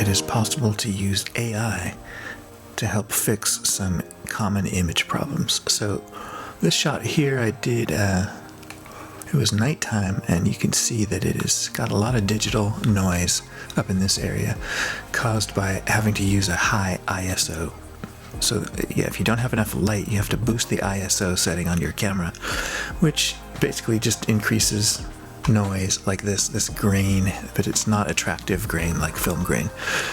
it is possible to use AI to help fix some common image problems. So this shot here I did, it was nighttime, and you can see that it has got a lot of digital noise up in this area caused by having to use a high ISO. So yeah, if you don't have enough light, you have to boost the ISO setting on your camera, which basically just increases noise like this grain, but it's not attractive grain like film grain.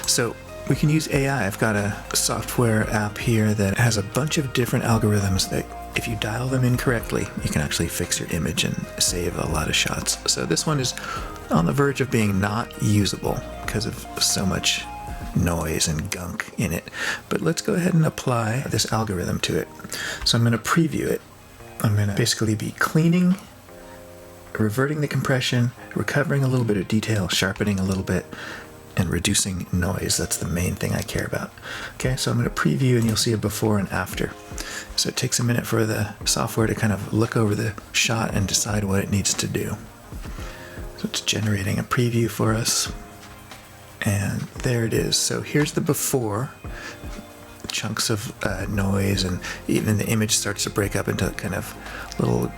So we can use AI. I've got a software app here that has a bunch of different algorithms that if you dial them in correctly, you can actually fix your image and save a lot of shots. So this one is on the verge of being not usable because of so much noise and gunk in it. But let's go ahead and apply this algorithm to it. So I'm going to preview it. I'm going to basically be cleaning, reverting the compression, recovering a little bit of detail, sharpening a little bit, and reducing noise. That's the main thing I care about. Okay, so I'm going to preview and you'll see a before and after. So it takes a minute for the software to kind of look over the shot and decide what it needs to do. So it's generating a preview for us. And there it is. So here's the before. Chunks of noise, and even the image starts to break up into kind of little,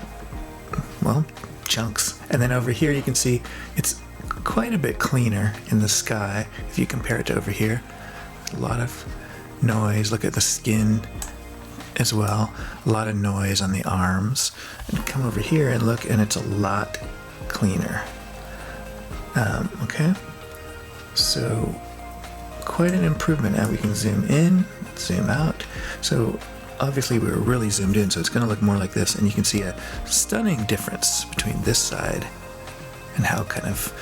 well, chunks. And then over here you can see it's quite a bit cleaner in the sky if you compare it to over here. A lot of noise. Look at the skin as well. A lot of noise on the arms. And come over here and look, and it's a lot cleaner. Okay, so quite an improvement. Now we can zoom in, zoom out. So obviously we were really zoomed in, so it's going to look more like this, and you can see a stunning difference between this side and how kind of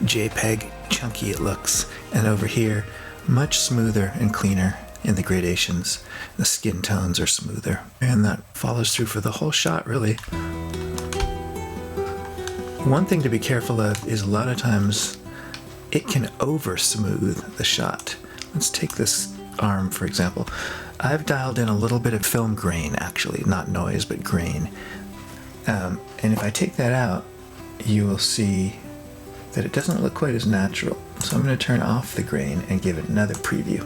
JPEG chunky it looks, and over here much smoother and cleaner in the gradations. The skin tones are smoother, and that follows through for the whole shot really. One thing to be careful of is a lot of times it can over smooth the shot. Let's take this arm for example. I've dialed in a little bit of film grain, actually, not noise but grain, and if I take that out you will see that it doesn't look quite as natural. So I'm going to turn off the grain and give it another preview.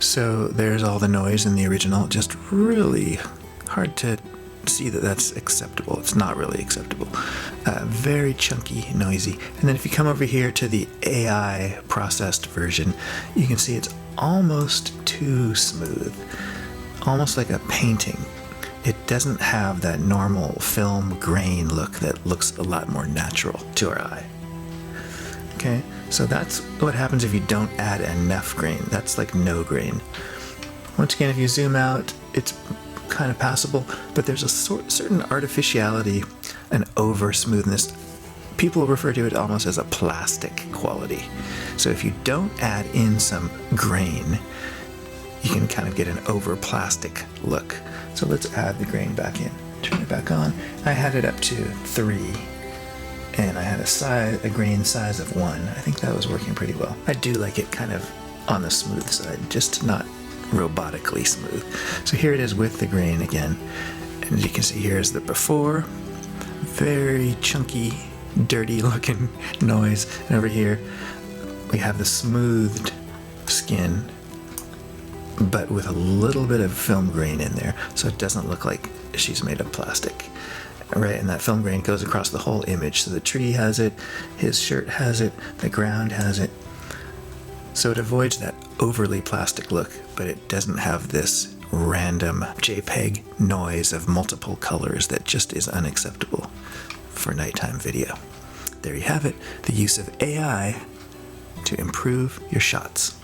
So there's all the noise in the original, just really hard to see that that's acceptable. It's not really acceptable. Very chunky, noisy. And then if you come over here to the AI processed version, you can see it's almost too smooth, almost like a painting. It doesn't have that normal film grain look that looks a lot more natural to our eye. Okay, so that's what happens if you don't add enough grain. That's like no grain. Once again, if you zoom out, it's kind of passable, but there's a certain artificiality and over smoothness. People refer to it almost as a plastic quality. So if you don't add in some grain, you can kind of get an over plastic look. So let's add the grain back in. Turn it back on. I had it up to 3, and I had a grain size of 1. I think that was working pretty well. I do like it kind of on the smooth side, just not robotically smooth. So here it is with the grain again. And as you can see, here's the before. Very chunky, dirty looking noise. And over here we have the smoothed skin, but with a little bit of film grain in there, so it doesn't look like she's made of plastic. Right, and that film grain goes across the whole image. So the tree has it, his shirt has it, the ground has it. So it avoids that overly plastic look, but it doesn't have this random JPEG noise of multiple colors that just is unacceptable for nighttime video. There you have it, the use of AI to improve your shots.